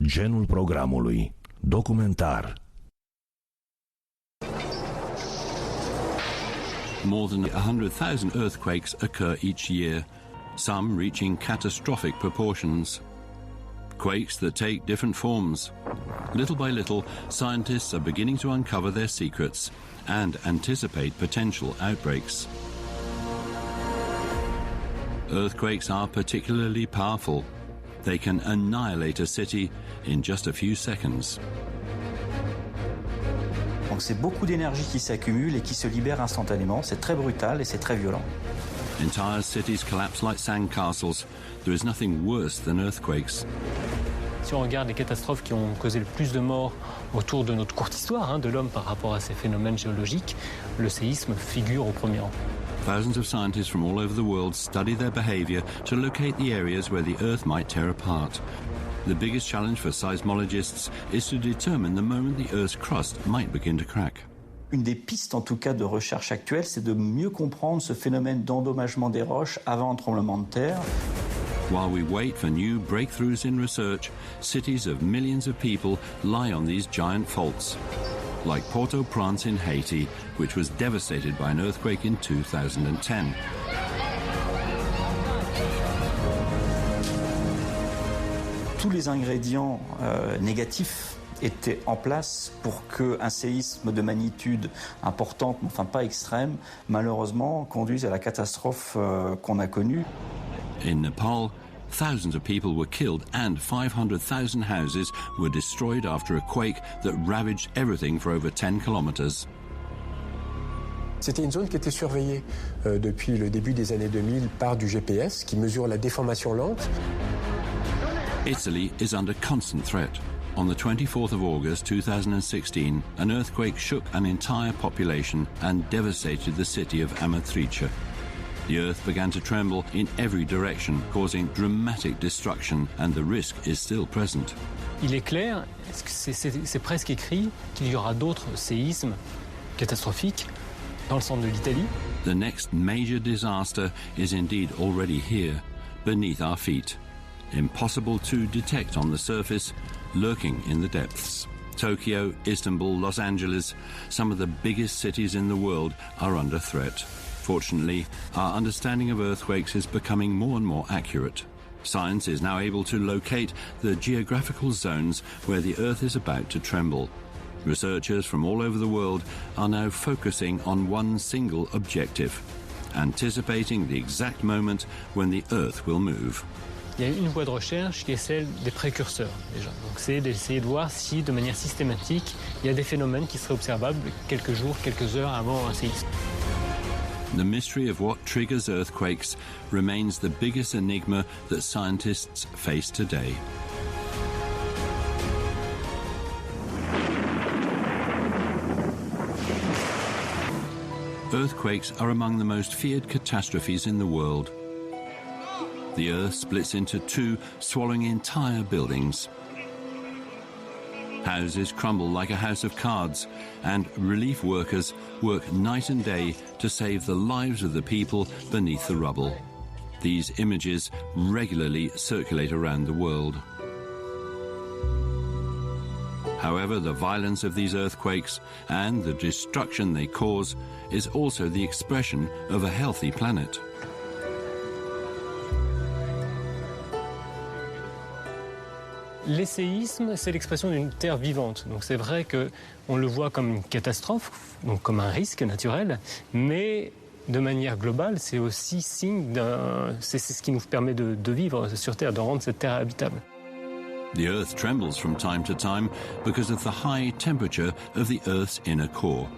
Genul programului. Documentar. More than 100,000 earthquakes occur each year, some reaching catastrophic proportions. Quakes that take different forms. Little by little, scientists are beginning to uncover their secrets and anticipate potential outbreaks. Earthquakes are particularly powerful. They can annihilate a city in just a few seconds. Donc c'est beaucoup d'énergie qui s'accumule et qui se libère instantanément. C'est très brutal et c'est très violent. Entire cities collapse like sandcastles. There is nothing worse than earthquakes. Si on regarde les catastrophes qui ont causé le plus de morts autour de notre courte histoire de l'homme par rapport à ces phénomènes géologiques, le séisme figure au premier rang. Thousands of scientists from all over the world study their behavior to locate the areas where the Earth might tear apart. The biggest challenge for seismologists is to determine the moment the Earth's crust might begin to crack. Une des pistes, en tout cas, de recherche actuelle, c'est de mieux comprendre ce phénomène d'endommagement des roches avant un tremblement de terre. While we wait for new breakthroughs in research, cities of millions of people lie on these giant faults, like Port-au-Prince in Haiti, which was devastated by an earthquake in 2010. Tous les ingrédients négatifs étaient en place pour qu'un séisme de magnitude importante, enfin pas extrême, malheureusement conduise à la catastrophe qu'on a connue. In Nepal, thousands of people were killed and 500,000 houses were destroyed after a quake that ravaged everything for over 10 kilometers. C'était une zone qui était surveillée depuis le début des années 2000 par du GPS qui mesure la déformation lente. Italy is under constant threat. On the 24th of August 2016, an earthquake shook an entire population and devastated the city of Amatrice. The earth began to tremble in every direction, causing dramatic destruction, and the risk is still present. Il est clair, c'est presque écrit, qu'il y aura d'autres séismes catastrophiques dans le centre de l'Italie. The next major disaster is indeed already here, beneath our feet. Impossible to detect on the surface, lurking in the depths. Tokyo, Istanbul, Los Angeles, some of the biggest cities in the world are under threat. Fortunately, our understanding of earthquakes is becoming more and more accurate. Science is now able to locate the geographical zones where the Earth is about to tremble. Researchers from all over the world are now focusing on one single objective, anticipating the exact moment when the Earth will move. Il y a une voie de recherche qui est celle des précurseurs, déjà. Donc c'est d'essayer de voir si, de manière systématique, il y a des phénomènes qui seraient observables quelques jours, quelques heures avant un séisme. The mystery of what triggers earthquakes remains the biggest enigma that scientists face today. Earthquakes are among the most feared catastrophes in the world. The Earth splits into two, swallowing entire buildings. Houses crumble like a house of cards, and relief workers work night and day to save the lives of the people beneath the rubble. These images regularly circulate around the world. However, the violence of these earthquakes and the destruction they cause is also the expression of a healthy planet. Les séismes, c'est l'expression d'une terre vivante. Donc c'est vrai qu'on le voit comme une catastrophe, donc comme un risque naturel, mais de manière globale, c'est aussi signe c'est ce qui nous permet de vivre sur Terre, de rendre cette terre habitable. The Earth trembles from time to time because of the high temperature of the Earth's inner core.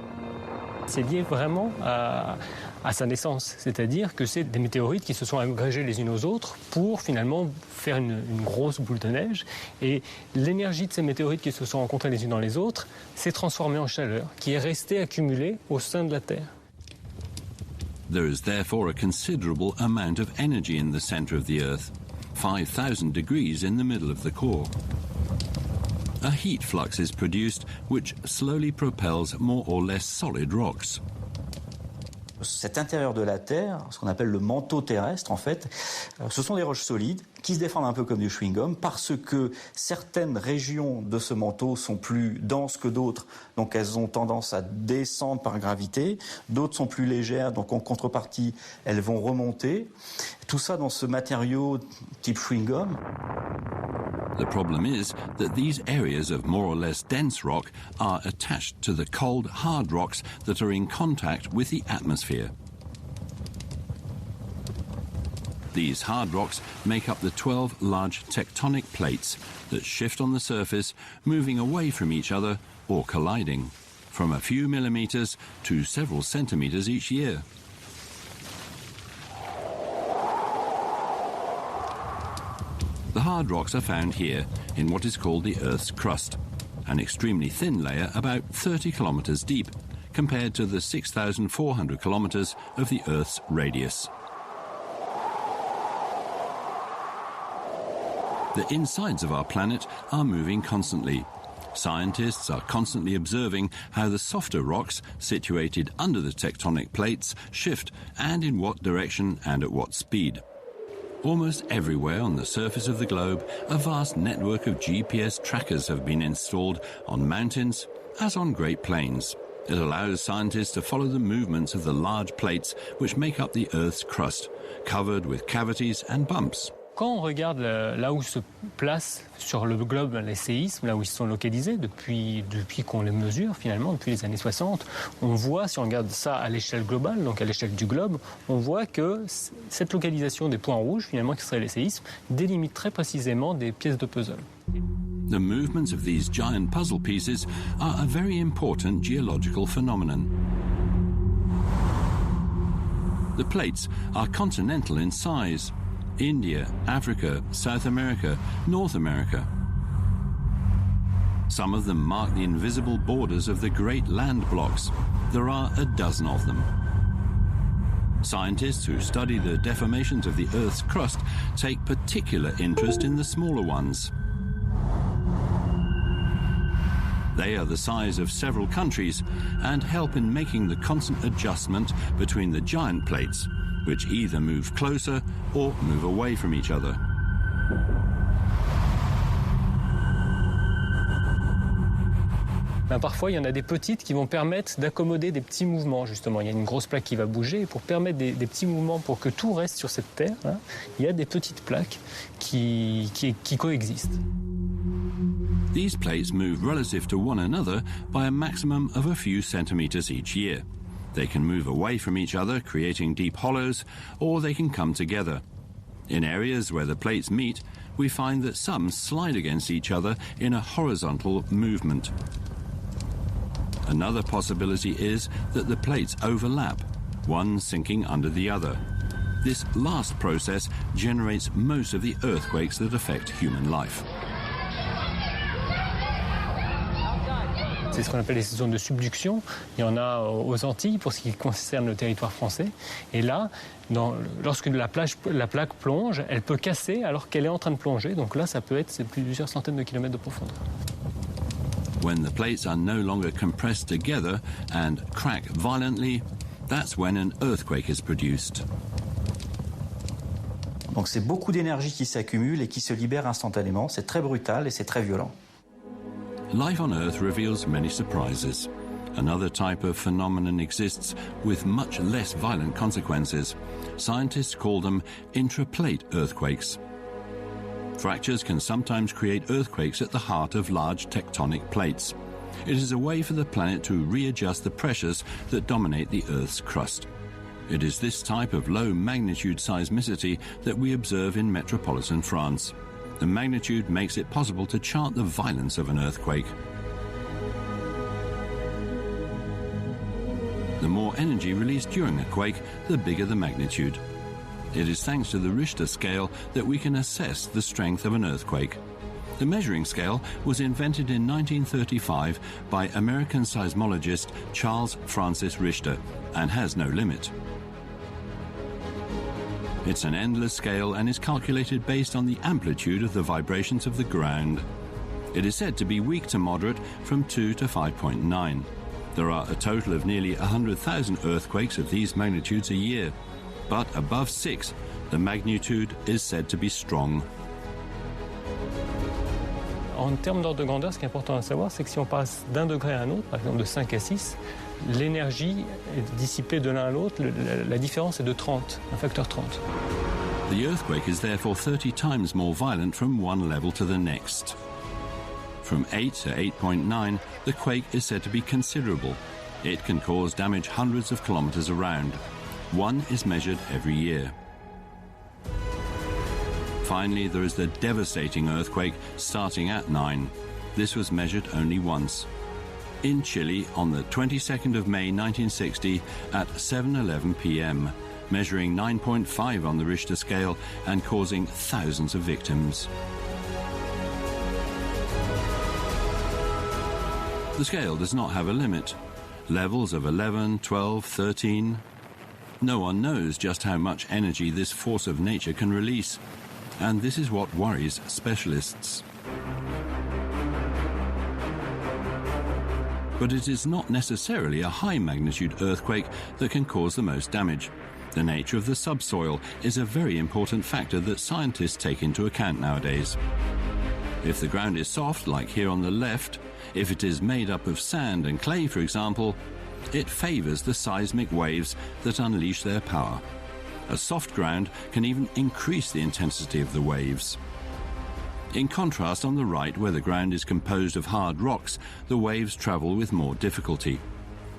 C'est lié vraiment à sa naissance, c'est-à-dire que c'est des météorites qui se sont agrégées les unes aux autres pour finalement faire une grosse boule de neige. Et l'énergie de ces météorites qui se sont rencontrées les unes dans les autres s'est transformée en chaleur, qui est restée accumulée au sein de la Terre. There is therefore a considerable amount of energy in the center of the Earth, 5,000 degrees in the middle of the core. A heat flux is produced which slowly propels more or less solid rocks. Cet intérieur de la Terre, ce qu'on appelle le manteau terrestre, en fait, ce sont des roches solides qui se défendent un peu comme du chewing-gum parce que certaines régions de ce manteau sont plus denses que d'autres, donc elles ont tendance à descendre par gravité. D'autres sont plus légères, donc en contrepartie, elles vont remonter. Tout ça dans ce matériau type chewing-gum. The problem is that these areas of more or less dense rock are attached to the cold, hard rocks that are in contact with the atmosphere. These hard rocks make up the 12 large tectonic plates that shift on the surface, moving away from each other or colliding, from a few millimeters to several centimeters each year. The hard rocks are found here in what is called the Earth's crust, an extremely thin layer about 30 kilometers deep compared to the 6,400 kilometers of the Earth's radius. The insides of our planet are moving constantly. Scientists are constantly observing how the softer rocks situated under the tectonic plates shift and in what direction and at what speed. Almost everywhere on the surface of the globe, a vast network of GPS trackers have been installed on mountains as on Great Plains. It allows scientists to follow the movements of the large plates which make up the Earth's crust, covered with cavities and bumps. Quand on regarde là où se placent sur le globe les séismes, là où ils sont localisés depuis qu'on les mesure finalement, depuis les années 60, on voit, si on regarde ça à l'échelle globale, donc à l'échelle du globe, on voit que cette localisation des points rouges, finalement, qui seraient les séismes, délimite très précisément des pièces de puzzle. The movements of these giant puzzle pieces are a very important geological phenomenon. The plates are continental in size. India, Africa, South America, North America. Some of them mark the invisible borders of the great land blocks. There are a dozen of them. Scientists who study the deformations of the Earth's crust take particular interest in the smaller ones. They are the size of several countries and help in making the constant adjustment between the giant plates, which either move closer or move away from each other. Parfois, il y en a des petites qui vont permettre d'accommoder des petits mouvements, justement. Il y a une grosse plaque qui va bouger, et pour permettre des petits mouvements, pour que tout reste sur cette terre, hein, il y a des petites plaques qui coexistent. These plates move relative to one another by a maximum of a few centimeters each year. They can move away from each other, creating deep hollows, or they can come together. In areas where the plates meet, we find that some slide against each other in a horizontal movement. Another possibility is that the plates overlap, one sinking under the other. This last process generates most of the earthquakes that affect human life. C'est ce qu'on appelle les zones de subduction. Il y en a aux Antilles pour ce qui concerne le territoire français. Et là, lorsque la plaque plonge, elle peut casser alors qu'elle est en train de plonger. Donc là, ça peut être plusieurs centaines de kilomètres de profondeur. When the plates are no longer compressed together and crack violently, that's when an earthquake is produced. Donc c'est beaucoup d'énergie qui s'accumule et qui se libère instantanément. C'est très brutal et c'est très violent. Life on Earth reveals many surprises. Another type of phenomenon exists with much less violent consequences. Scientists call them intraplate earthquakes. Fractures can sometimes create earthquakes at the heart of large tectonic plates. It is a way for the planet to readjust the pressures that dominate the Earth's crust. It is this type of low magnitude seismicity that we observe in metropolitan France. The magnitude makes it possible to chart the violence of an earthquake. The more energy released during a quake, the bigger the magnitude. It is thanks to the Richter scale that we can assess the strength of an earthquake. The measuring scale was invented in 1935 by American seismologist Charles Francis Richter and has no limit. It's an endless scale and is calculated based on the amplitude of the vibrations of the ground. It is said to be weak to moderate from 2 to 5.9. There are a total of nearly 100,000 earthquakes of these magnitudes a year, but above 6, the magnitude is said to be strong. En termes d'ordre de grandeur, ce qui est important à savoir, c'est que si on passe d'un degré à un autre, par exemple de 5 à 6, l'énergie est dissipée de l'un à l'autre, la différence est de 30, un facteur 30. The earthquake is therefore 30 times more violent from one level to the next. From 8 to 8.9, the quake is said to be considerable. It can cause damage hundreds of kilometers around. One is measured every year. Finally, there is the devastating earthquake starting at 9. This was measured only once. In Chile on the 22nd of May 1960 at 7:11 p.m., measuring 9.5 on the Richter scale and causing thousands of victims. The scale does not have a limit. Levels of 11, 12, 13. No one knows just how much energy this force of nature can release. And this is what worries specialists. But it is not necessarily a high-magnitude earthquake that can cause the most damage. The nature of the subsoil is a very important factor that scientists take into account nowadays. If the ground is soft, like here on the left, if it is made up of sand and clay, for example, it favors the seismic waves that unleash their power. A soft ground can even increase the intensity of the waves. In contrast, on the right, where the ground is composed of hard rocks, the waves travel with more difficulty.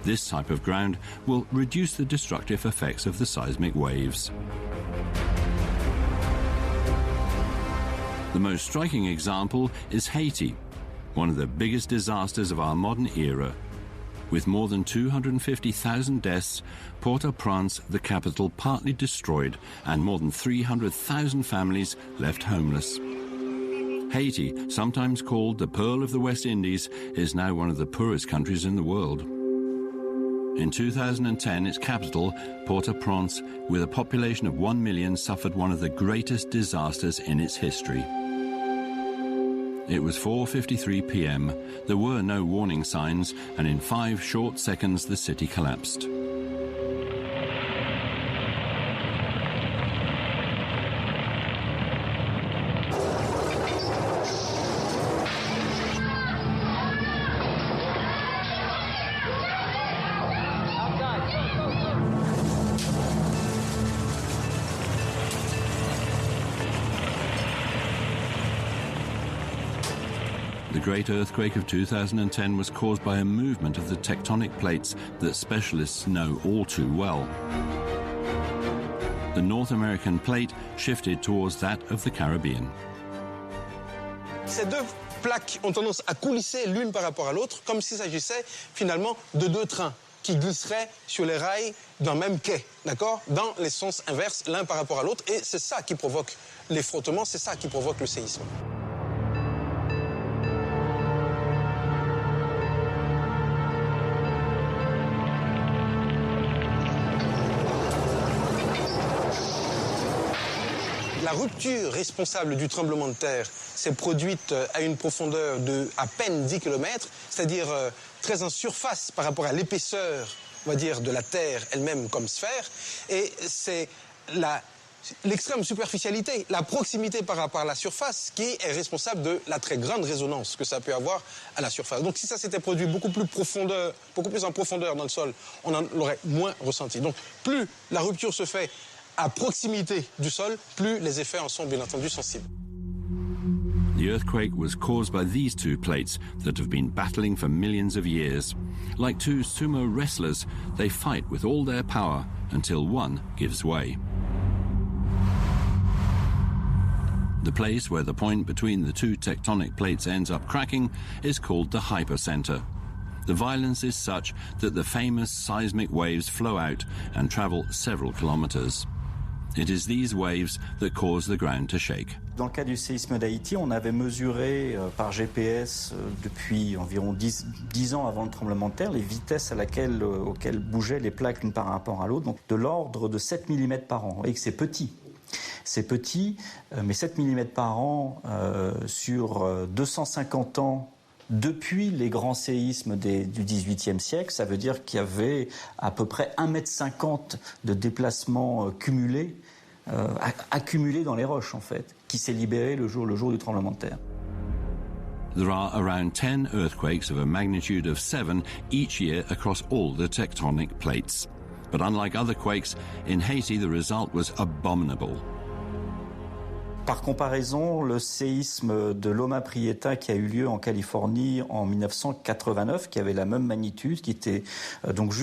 This type of ground will reduce the destructive effects of the seismic waves. The most striking example is Haiti, one of the biggest disasters of our modern era. With more than 250,000 deaths, Port-au-Prince, the capital, partly destroyed and more than 300,000 families left homeless. Haiti, sometimes called the Pearl of the West Indies, is now one of the poorest countries in the world. In 2010, its capital, Port-au-Prince, with a population of 1 million, suffered one of the greatest disasters in its history. It was 4:53 p.m. There were no warning signs, and in 5 short seconds the city collapsed. The great earthquake of 2010 was caused by a movement of the tectonic plates that specialists know all too well. The North American plate shifted towards that of the Caribbean. Ces deux plaques ont tendance à coulisser l'une par rapport à l'autre, comme s'il s'agissait finalement de deux trains qui glisseraient sur les rails d'un même quai, d'accord, dans les sens inverses, l'un par rapport à l'autre. Et c'est ça qui provoque les frottements, c'est ça qui provoque le séisme. La rupture responsable du tremblement de terre s'est produite à une profondeur de à peine 10 km, c'est-à-dire très en surface par rapport à l'épaisseur, on va dire, de la Terre elle-même comme sphère. Et c'est l'extrême superficialité, la proximité par rapport à la surface qui est responsable de la très grande résonance que ça peut avoir à la surface. Donc si ça s'était produit beaucoup plus en profondeur dans le sol, on en aurait moins ressenti. Donc plus la rupture se fait à proximité du sol, plus les effets en sont bien entendu sensibles. The earthquake was caused by these two plates that have been battling for millions of years. Like two sumo wrestlers, they fight with all their power until one gives way. The place where the point between the two tectonic plates ends up cracking is called the hypocenter. The violence is such that the famous seismic waves flow out and travel several kilometers. It is these waves that cause the ground to shake. Dans le cas du séisme d'Haïti, on avait mesuré par GPS depuis environ 10 ans avant le tremblement de terre les vitesses auxquelles bougeaient les plaques l'une par rapport à l'autre, donc de l'ordre de 7 mm par an. Vous voyez que c'est petit. C'est petit, mais 7 mm par an sur 250 ans Depuis les grands séismes du XVIIIe siècle, ça veut dire qu'il y avait à peu près 1,50 m de déplacement cumulé, accumulé dans les roches en fait, qui s'est libéré le jour du tremblement de terre. There are around 10 earthquakes of a magnitude of 7 each year across all the tectonic plates. But unlike other quakes, in Haiti the result was abominable. Par comparaison, le séisme de Loma Prieta qui a eu lieu en Californie en 1989, qui avait la même magnitude, qui était donc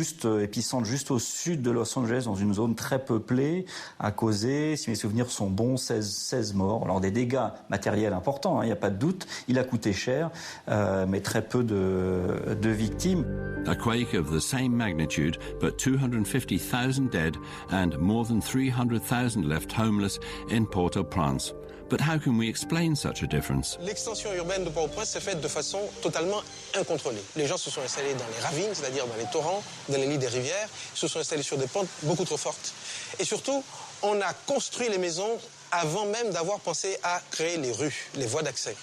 épicentre juste au sud de Los Angeles, dans une zone très peuplée, a causé, si mes souvenirs sont bons, 16 morts. Alors des dégâts matériels importants, il n'y a pas de doute, il a coûté cher, mais très peu de victimes. A quake of the same magnitude, but 250,000 dead and more than 300,000 left homeless in Port-au-Prince. But how can we explain such a difference? L'extension urbaine de Port-au-Prince s'est faite de façon totalement incontrôlée. Les gens se sont installés dans les ravines, c'est-à-dire dans les torrents, dans les lits des rivières, se sont installés sur des pentes beaucoup trop fortes. Et surtout, on a construit les maisons avant même d'avoir pensé à créer les rues, les voies d'accès.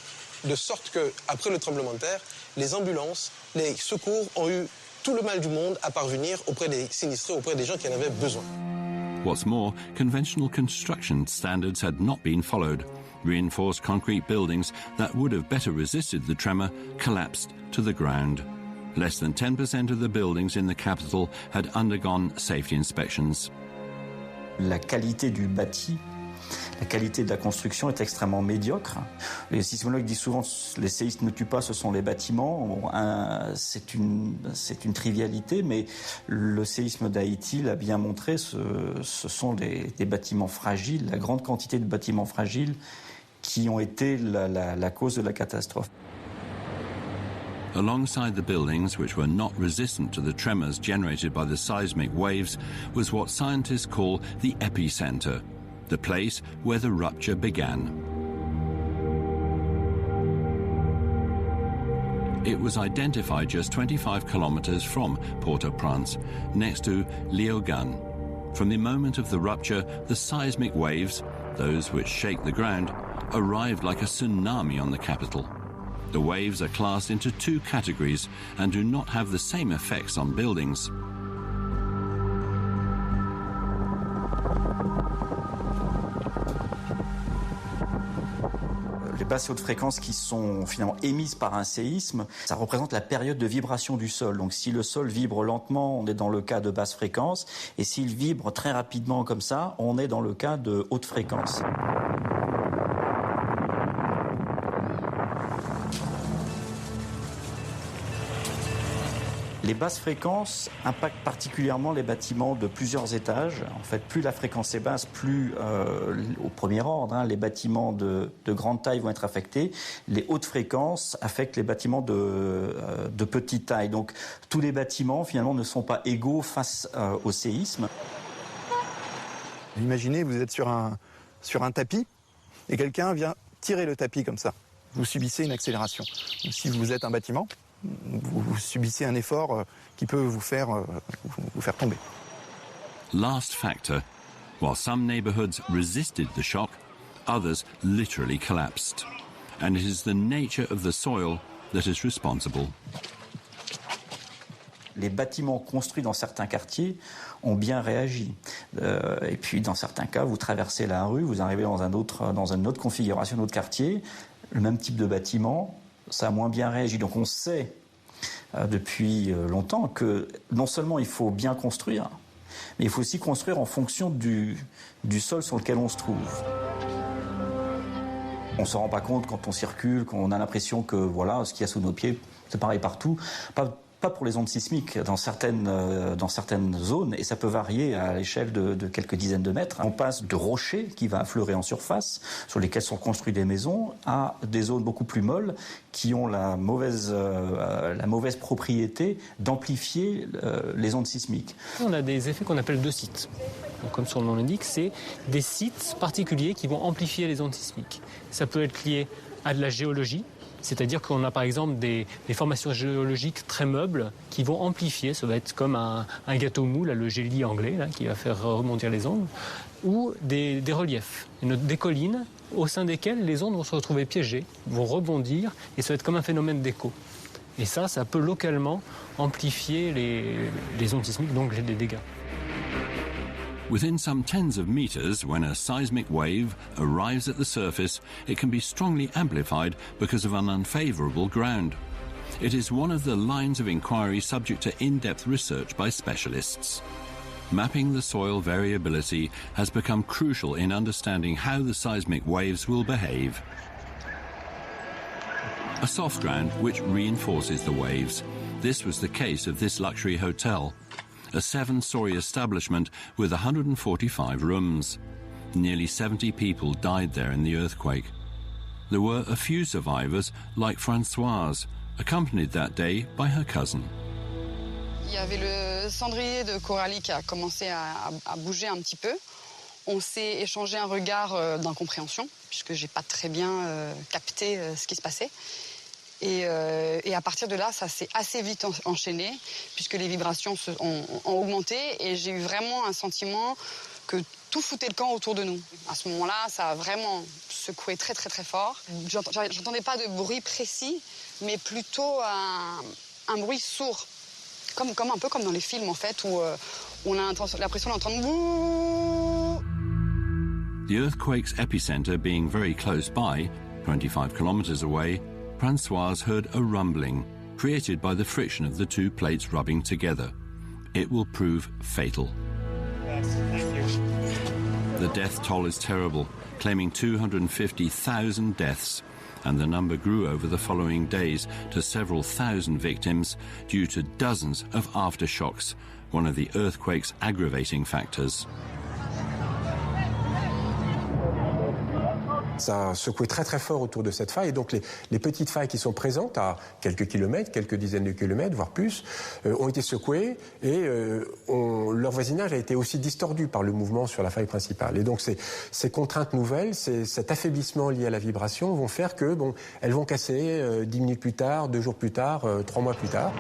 De sorte qu'après le tremblement de terre, les ambulances, les secours ont eu tout le mal du monde à parvenir auprès des sinistrés, auprès des gens qui en avaient besoin. What's more, conventional construction standards had not been followed. Reinforced concrete buildings that would have better resisted the tremor collapsed to the ground. Less than 10% of the buildings in the capital had undergone safety inspections. La qualité du bâti, la qualité de la construction est extrêmement médiocre. Les sismologues disent souvent que les séismes ne tuent pas, ce sont les bâtiments. Bon, c'est une trivialité, mais le séisme d'Haïti l'a bien montré, ce sont des bâtiments fragiles, la grande quantité de bâtiments fragiles qui ont été la cause de la catastrophe. Alongside the buildings which were not resistant to the tremors generated by the seismic waves was what scientists call the epicenter, the place where the rupture began. It was identified just 25 kilometers from Port-au-Prince, next to Léogâne. From the moment of the rupture, the seismic waves, those which shake the ground, arrived like a tsunami on the capital. The waves are classed into two categories and do not have the same effects on buildings. Les basses et hautes fréquences qui sont finalement émises par un séisme, ça représente la période de vibration du sol. Donc si le sol vibre lentement, on est dans le cas de basse fréquence, et s'il vibre très rapidement comme ça, on est dans le cas de haute fréquence. Les basses fréquences impactent particulièrement les bâtiments de plusieurs étages. En fait, plus la fréquence est basse, plus au premier ordre, les bâtiments de grande taille vont être affectés. Les hautes fréquences affectent les bâtiments de petite taille. Donc, tous les bâtiments, finalement, ne sont pas égaux face au séisme. Imaginez, vous êtes sur un tapis et quelqu'un vient tirer le tapis comme ça. Vous subissez une accélération. Si vous êtes un bâtiment, vous subissez un effort qui peut vous faire tomber. Last factor, while some neighborhoods resisted the shock, others literally collapsed. And it is the nature of the soil that is responsible. Les bâtiments construits dans certains quartiers ont bien réagi. Et puis, dans certains cas, vous traversez la rue, vous arrivez dans une autre configuration, un autre quartier, le même type de bâtiment, ça a moins bien réagi. Donc on sait depuis longtemps que non seulement il faut bien construire, mais il faut aussi construire en fonction du sol sur lequel on se trouve. On ne se rend pas compte quand on circule, qu'on a l'impression que voilà, ce qu'il y a sous nos pieds, c'est pareil partout. Pas pour les ondes sismiques, dans certaines zones, et ça peut varier à l'échelle de quelques dizaines de mètres. On passe de rochers qui va affleurer en surface, sur lesquels sont construites des maisons, à des zones beaucoup plus molles qui ont la mauvaise propriété d'amplifier les ondes sismiques. On a des effets qu'on appelle de sites. Donc, comme son nom l'indique, c'est des sites particuliers qui vont amplifier les ondes sismiques. Ça peut être lié à de la géologie. C'est-à-dire qu'on a par exemple des formations géologiques très meubles qui vont amplifier, ça va être comme un gâteau mou, là, le jelly anglais, là, qui va faire rebondir les ondes, ou des reliefs, des collines au sein desquelles les ondes vont se retrouver piégées, vont rebondir, et ça va être comme un phénomène d'écho. Et ça peut localement amplifier les ondes sismiques, donc les dégâts. Within some tens of meters, when a seismic wave arrives at the surface, it can be strongly amplified because of an unfavorable ground. It is one of the lines of inquiry subject to in-depth research by specialists. Mapping the soil variability has become crucial in understanding how the seismic waves will behave. A soft ground which reinforces the waves. This was the case of this luxury hotel. A 7-story establishment with 145 rooms. Nearly 70 people died there in the earthquake. There were a few survivors, like Françoise, accompanied that day by her cousin. Il y avait le cendrier de Coralie qui a commencé à bouger un petit peu. On s'est échangé un regard d'incompréhension, puisque j'ai pas très bien capté ce qui se passait. Et à partir de là, ça s'est assez vite enchaîné, puisque les vibrations ont augmenté, et j'ai eu vraiment un sentiment que tout foutait le camp autour de nous. À ce moment-là, ça a vraiment secoué très très très fort. J'entendais pas de bruit précis, mais plutôt un bruit sourd, un peu comme dans les films en fait, où on a l'impression d'entendre bouh. The earthquake's epicenter being very close by, 25 kilometers away, Françoise heard a rumbling created by the friction of the two plates rubbing together. It will prove fatal. Yes, thank you. The death toll is terrible, claiming 250,000 deaths, and the number grew over the following days to several thousand victims due to dozens of aftershocks, one of the earthquake's aggravating factors. Ça a secoué très très fort autour de cette faille, et donc les petites failles qui sont présentes à quelques kilomètres, quelques dizaines de kilomètres, voire plus, ont été secouées, et leur voisinage a été aussi distordu par le mouvement sur la faille principale. Et donc ces contraintes nouvelles, cet affaiblissement lié à la vibration vont faire que elles vont casser 10 minutes plus tard, 2 jours plus tard, 3 mois plus tard.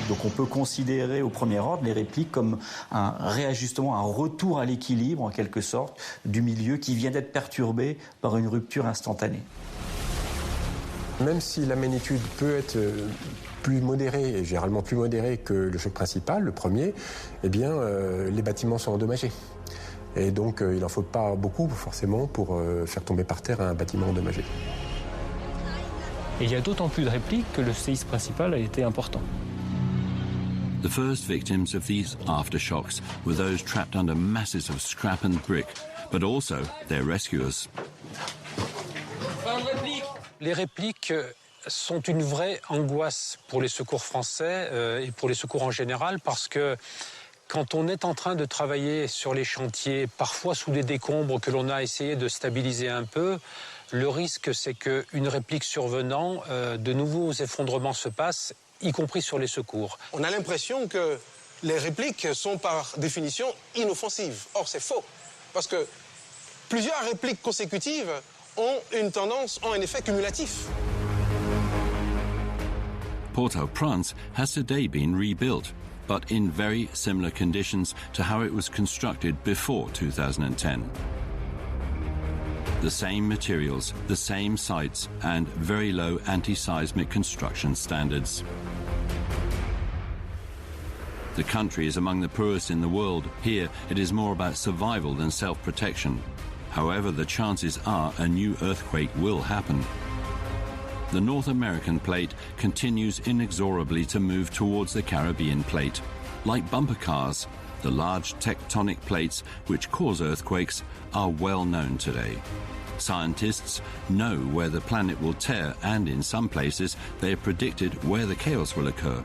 Donc on peut considérer au premier ordre les répliques comme un réajustement, un retour à l'équilibre en quelque sorte du milieu qui vient d'être perturbé par une rupture instantanée. Même si la magnitude peut être plus modérée, et généralement plus modérée que le choc principal, le premier, eh bien les bâtiments sont endommagés. Et donc il n'en faut pas beaucoup forcément pour faire tomber par terre un bâtiment endommagé. Et il y a d'autant plus de répliques que le séisme principal a été important. The first victims of these aftershocks were those trapped under masses of scrap and brick, but also their rescuers. Les répliques sont une vraie angoisse pour les secours français et pour les secours en général, parce que quand on est en train de travailler sur les chantiers, parfois sous des décombres que l'on a essayé de stabiliser un peu, le risque c'est qu'une réplique survenant, de nouveaux effondrements se passent, y compris sur les secours. On a l'impression que les répliques sont par définition inoffensives. Or, c'est faux, parce que plusieurs répliques consécutives ont un effet cumulatif. Port-au-Prince has today been rebuilt, but in very similar conditions to how it was constructed before 2010. The same materials, the same sites, and very low anti-seismic construction standards. The country is among the poorest in the world. Here, it is more about survival than self-protection. However, the chances are a new earthquake will happen. The North American plate continues inexorably to move towards the Caribbean plate. Like bumper cars, the large tectonic plates which cause earthquakes are well known today. Scientists know where the planet will tear, and in some places they have predicted where the chaos will occur.